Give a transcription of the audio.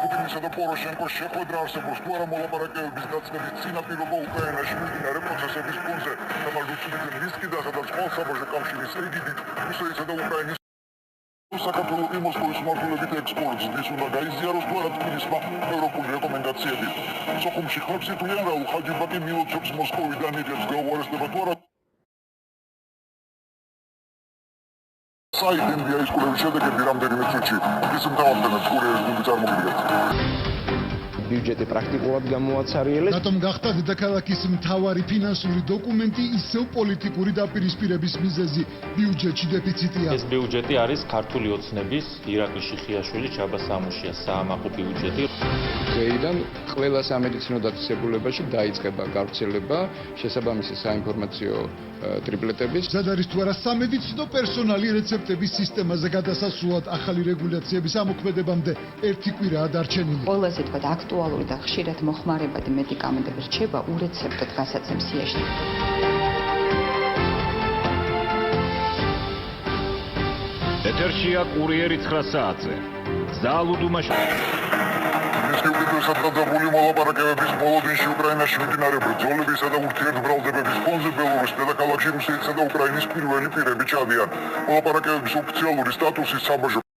პუტინისა და პოროშენკოს შეხვედრა არსებობს თუ არა მოლაპარაკებების დაწყების წინაპირობა უკრაინაში მიმდინარე პროცესების ფონზე. თამარ ლუჩვიძე მისკიდა, სადაც ყველა საბაჟო კავშირის რიგით რუსეთისა და უკრაინის საქართველოს მოსკოვის მმართველობით ექსპორტს უნდა გაიზიაროს თუ არა თბილისმა ევროპული რეკომენდაციები. სოხუმში ხმებს იტყვიან რა ხაჯიბაკი მილოცობს მოსკოვიდან იღებს გაუარესდება თუ არა საით ინდიის კურების შედეგები რამდენიმე წუთში ის მთავარდანაც კურიერის გუნდი წარმოგიდგენს. ბიუჯეტი პრაქტიკულად გამოაცარიელეს. რატომ გახდა დედაქალაქის მთავარი ფინანსური დოკუმენტი ისევ პოლიტიკური დაპირისპირების მიზეზი ბიუჯეტში დეფიციტია. ეს ბიუჯეტი არის ქართული ოცნების ირაკლი შიხიაშვილი, ჩაბა სამუშია საამაყო ბიუჯეტი. დღეიდან ყველა სამედიცინო დაწესებულებაში დაიწყება გავრცელება შესაბამისი საინფორმაციო ტრიპლეტების. ზად არის თუ არა სამედიცინო პერსონალი რეცეპტების სისტემაზე გადასასვლელად ახალი რეგულაციების ამოქმედებამდე ერთი კვირაა დარჩენილი. ყველაზე თქვა აქტუალური და ხშირად მოხმარებადი მედიკამენტები რჩება ურეცეპტოდ გასაცემ სიაში. ეთერშია კურიერი 9 საათზე. ზალუდუმაში სადღაც მოლაპარაკებების მოლოდინში უკრაინაში მიმდინარე ბრძოლებისა და ურთიერთბრალდებების ფონზე ბელორუსის დედაქალაქში რუსეთისა და უკრაინის პირველი პირები ჩადიან. მოლაპარაკებების ოფიციალური სტატუსის საბაჟო